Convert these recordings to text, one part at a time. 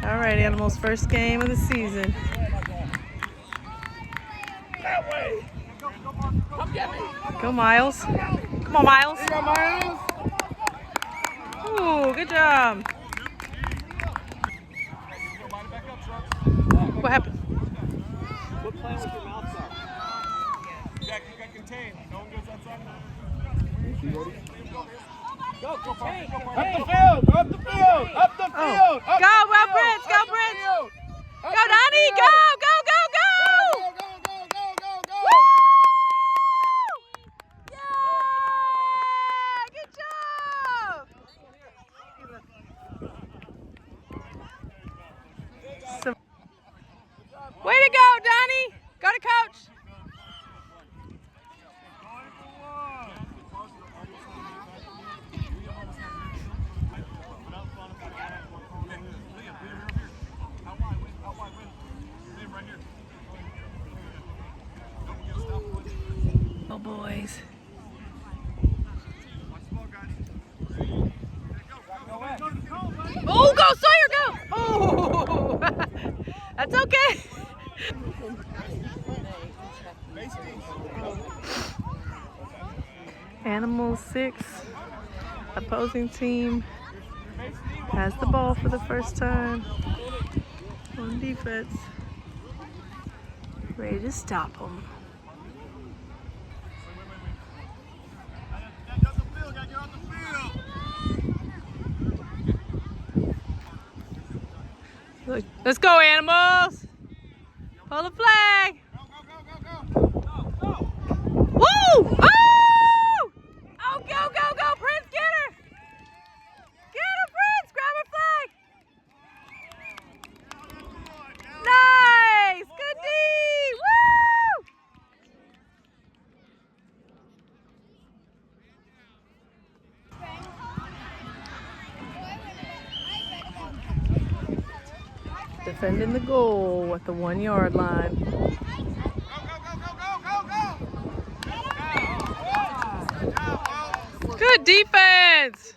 All right, Animals' first game of the season. Go, Miles. Come on, Miles. Ooh, good job. What happened? Quit playing with your mouth up. Jack, you got contained. No one goes outside now. Go, contain. Up the field! Up the field! Up the field! Oh. Go, Prince! Go, Prince! Go, Donnie! Go! Go, go, go! Go, go, go, go, go, go! Woo! Yeah! Good job! Way to go, Donnie! Go to coach! Oh, boys. Oh, go, Sawyer, go! Oh, that's okay. Animal 6, opposing team has the ball for the first time on defense. Ready to stop them. Let's go, Animals! Pull the flag! Woo! Oh! Oh, go, go, go! Prince, get her! Get her, Prince! Grab her flag! Nice! Good D! Woo! Defending the goal at the 1 yard line. Good defense!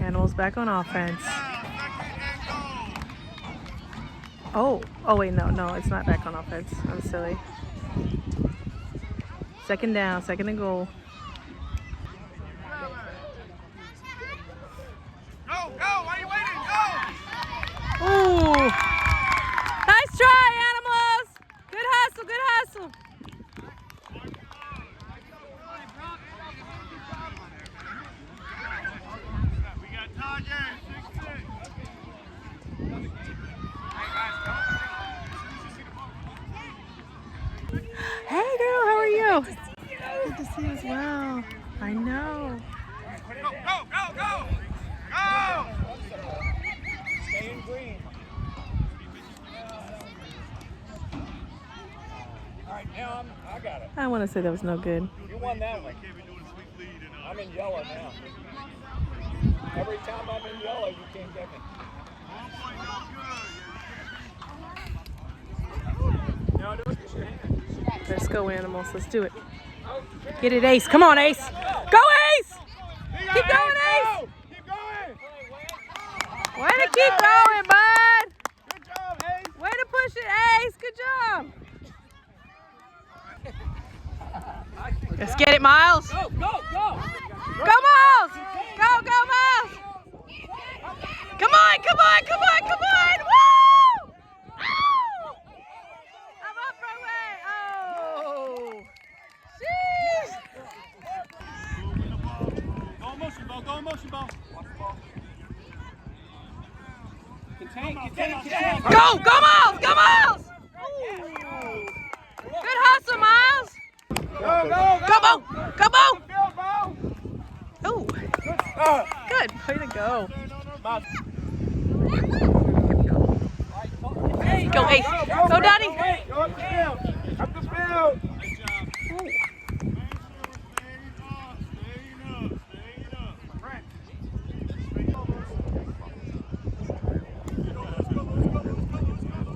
Animals back on offense. Oh wait, no, it's not back on offense. I'm silly. Second down, second and goal. Ooh! Nice try, Animals! Good hustle, good hustle. We got Tajay, 6'6". Hey girl, how are you? Good to see you as well. I know. Go, go, go, go! Go! Stay in green. All right, now I got it. I want to say that was no good. You won that one. I'm in yellow now. Every time I'm in yellow, you can't get me. No, don't use your hand. Let's go, Animals. Let's do it. Get it, Ace. Come on, Ace. Go, Ace! Keep going, Ace! Keep going! Way to keep going, bud! Good job, Ace! Way to push it, Ace! Good job! Let's get it, Miles! Go, go, go! Go, Miles! Go, go, Miles! Come on, come on, come on, come on! Woo! Oh! I'm up right way! Oh! Jeez! Go motion ball, go motion ball. Contain. Go, go, Miles! Go, Miles! Good hustle, Miles! Go, go, Go, Bo! Go, Bo! Oh, good. Way to go. Go, Ace. Go, Donnie. Go up the field. Up the field.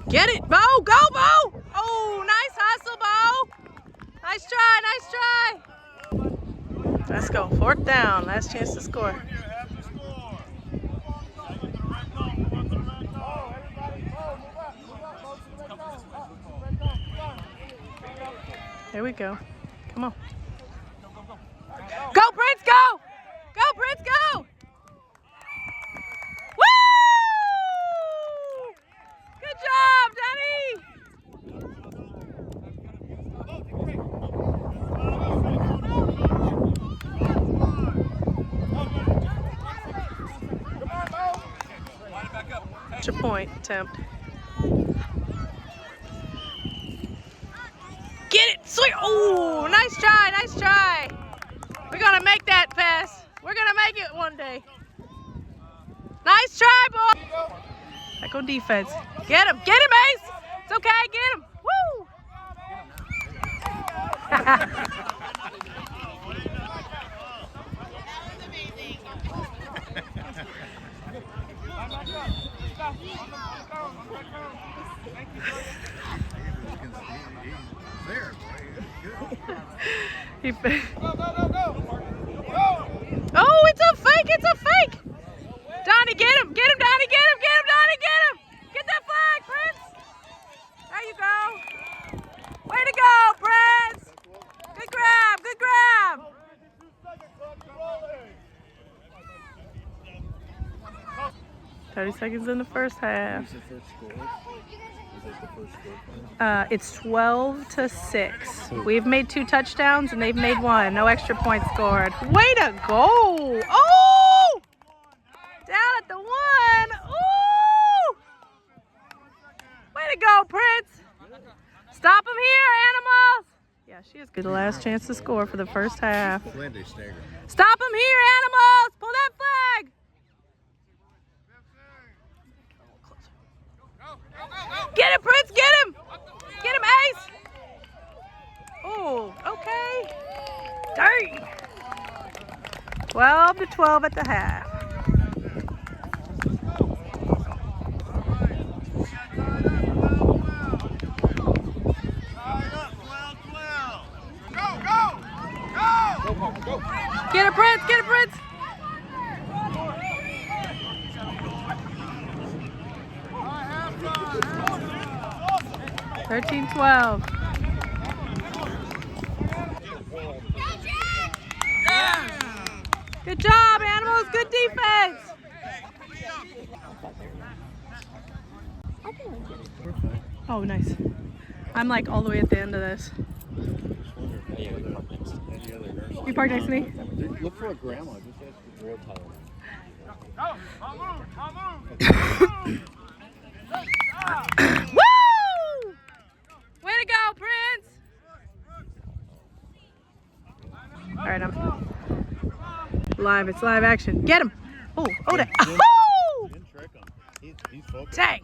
Get it, Bo. Go, Bo. Oh, nice hustle, Bo. Nice try, nice try. Let's go. 4th down. Last chance to score. we go. Come on. Go, Prince, go! Go, Prince, go! Woo! Good job, Danny! It's a point attempt. Get it! Sweet! Oh, nice try, nice try. We're gonna make that pass. We're gonna make it one day. Nice try, boy. Back on defense. Get him, Ace. It's okay, get him. Woo! Oh, it's a fake, it's a fake. Donnie, get him, Donnie, Donnie, get him. Get that flag, Prince. There you go. Way to go, Prince. Good grab, good grab. 30 seconds in the first half. It's 12-6. We've made 2 touchdowns and they've made 1. No extra points scored. Way to go! Oh! Down at the 1. Ooh! Way to go, Prince! Stop him here, animals! Yeah, she is good. The last chance to score for the first half. Stop him here, animals! Pull that flag! Get him, Prince, get him! Get him, Ace! Oh, okay. Dang! 12-12 at the half. Get it, Prince, get it, Prince! Thirteen, 12. Good job, animals. Good defense. Oh, nice. I'm like all the way at the end of this. You park next to me? Look for a grandma. Just ask for real tile. Woo! Way to go, Prince! All right, I'm live. It's live action. Get him! Oh, Oda! Oh! Didn't trick him. He's focused. Dang!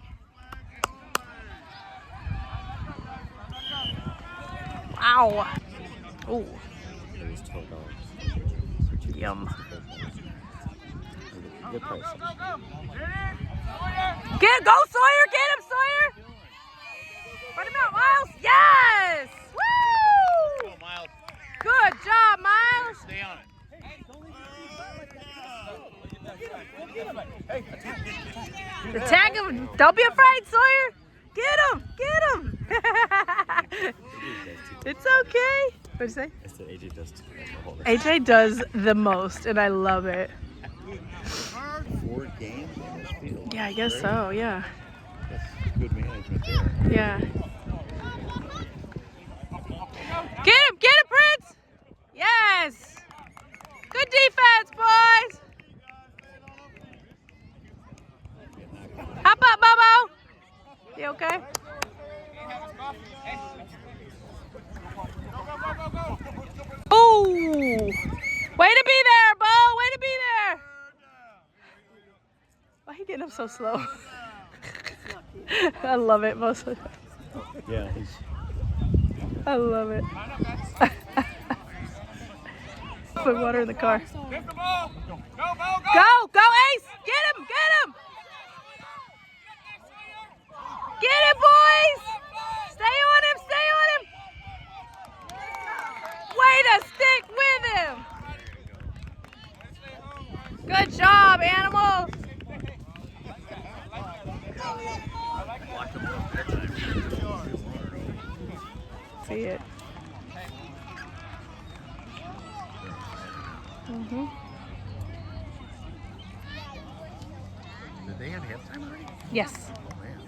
Ow! Oh. It was $12. Yum. Good price. Go, Sawyer! Get him, Sawyer! Put him out, Miles! Yes! Woo! Go, Miles. Good job, Miles! Stay on it. Tag him! Don't be afraid, Sawyer! Get him! Get him! It's okay. What'd you say? I said AJ does too much. AJ does the most, and I love it. 4 games on this field. Yeah, I guess so, yeah. That's good management there. Yeah. Get him, Prince! Yes! Good defense, boys! Hop up, Bobo! You okay? Ooh! Way to be there, Bo! Way to be there! Why are you getting up so slow? I love it, mostly. Yeah, I love it. Put water in the car. Go, Ace! Get him! Get him, boys! Stay on him! Way to stick with him! Good job, animals! See it. They have halftime already? Yes. Oh, man.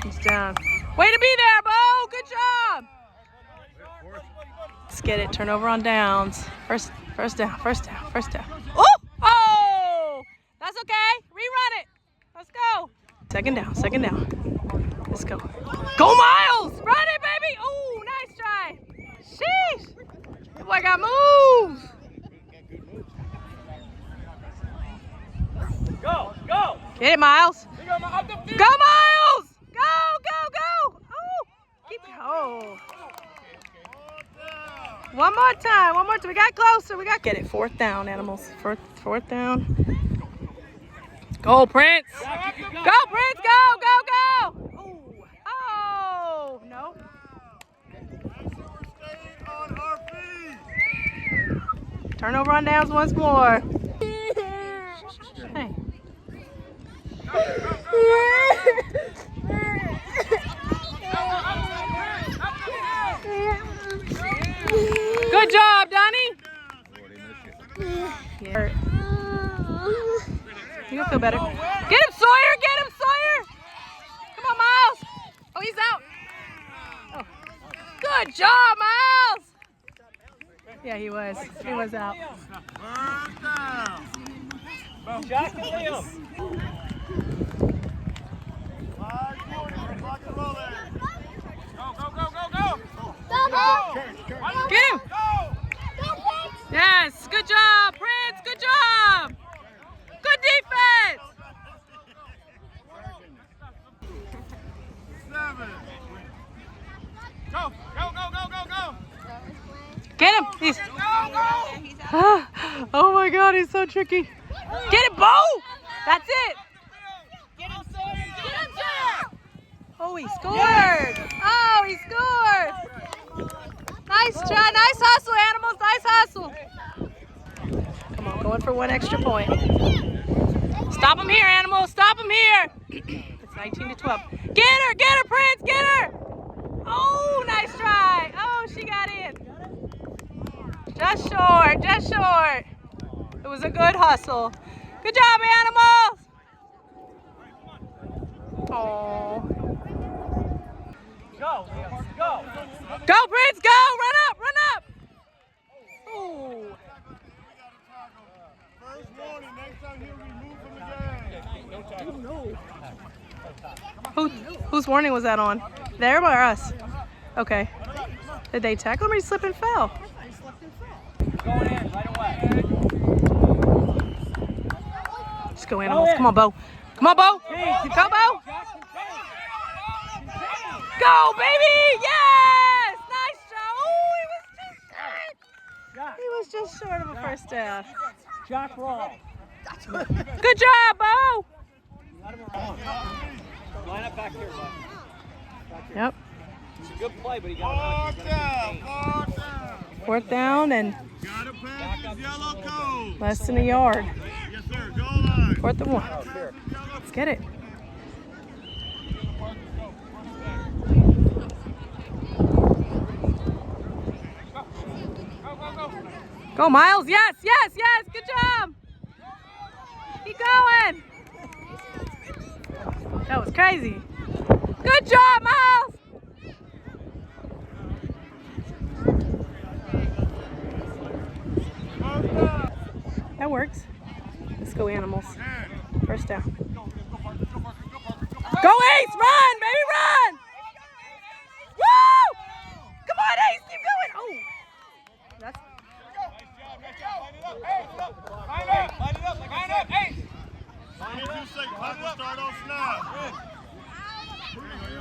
He's down. Way to be there, Bo. Good job. Let's get it. Turnover on downs. First down. Oh! Oh! That's okay. Rerun it. Let's go. Second down. Let's go. Go, Miles! Run it, baby! Oh, nice try. Sheesh. That boy got moves. Go! Get it, Miles. Go, Miles! Go, Miles! Go! Oh, keep oh. One more time. We got closer. Get it. Fourth down, animals. Fourth down. Go, Prince. Go, Prince. Go. Oh, no. Turnover on downs once more. Hey. Good job, Donnie. Yeah. You'll feel better. Get him, Sawyer. Come on, Miles. Oh, he's out. Oh. Good job, Miles. Yeah, he was. He was out. Jack and Liam. Go! Get him. Yes, good job, Prince. Good job. Good defense. Go! Get him. He's. Oh my God, he's so tricky. Get it, Bo. That's it. Get him, Sawyer! Oh, he scored. Oh, he scored. Nice try. Nice hustle, animals. Nice hustle. Come on, going for one extra point. Stop him here, animals. Stop him here. It's 19-12. Get her, Prince. Get her. Oh, nice try. Oh, she got in. Just short. It was a good hustle. Good job, animals. Oh. Go! Go, Prince, go! Run up! Ooh. First warning, next time he'll be moved from the game. Whose warning was that on? There or us? Okay. Did they tackle him or he slipped and fell? Going in right away. Just go, animals. Come on, Bo. Go, Bo! Go, baby! Yes! Nice job. Oh, he was just short of a first down. Jack Raw. Good job, Bo! Line up back here, bud. Yep. It's a good play, but he got down. Fourth down and Gotta pass his yellow code. less than a yard. Yes, sir. Goal line. 4th and 1. Let's get it. Go, Miles. Yes. Good job. Keep going. That was crazy. Good job, Miles. That works. Let's go, animals. First down. Go, Ace! Run, baby, run! Woo! Come on, Ace, keep going. Oh, that's.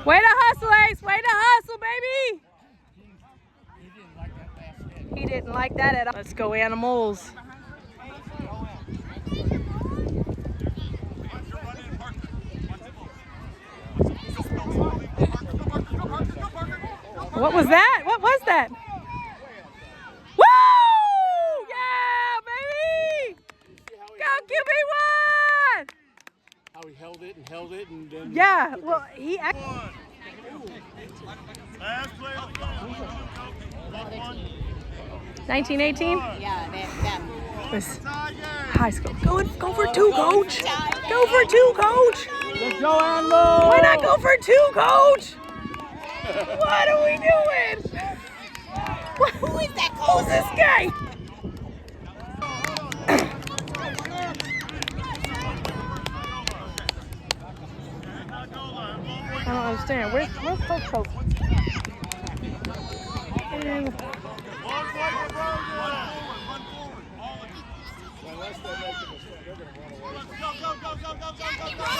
Way to hustle, Ace. Way to hustle, baby. He didn't like that at all. Let's go, animals. What was that? What was that? Woo! Yeah, baby! Go QB1! How he held held it, and then. Yeah, well, he. Last play of the game. 1918 Yeah, that. was high school. Go for two, coach. Go for two, coach. Let's go, Animal! Why not go for two, coach? What are we doing? Who is that Who's coach? this guy? I don't understand. Where's Coach Coach? And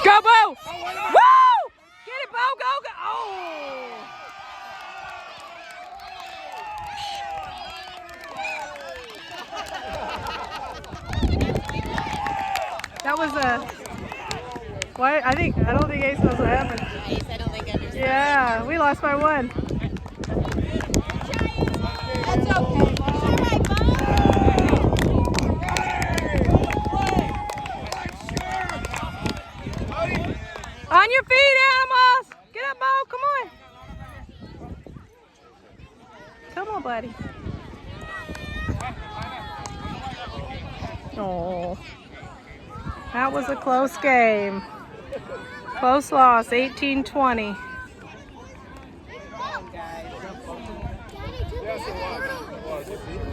go, Bo! Woo! Get it, Bo! Go, go! Oh! That was a. What? I don't think Ace knows what happened. Nice, I don't think I understand. Yeah, we lost by one. That's okay. All right, On your feet, animals! Get up, Bo! Come on! Come on, buddy. Oh, that was a close game. Close loss, 18-20.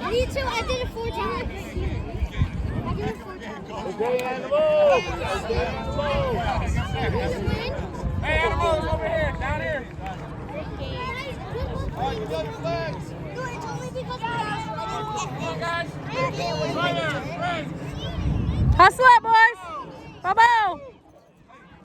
Me too. I did it 4 times. I did it 4 times. Okay, Animal! Okay, Animal! Hey, Animals, over here, down here! Oh, you got your legs! No, it's only because I Come on, guys! didn't get Right there, friends! Hustle it, boys! Bobo!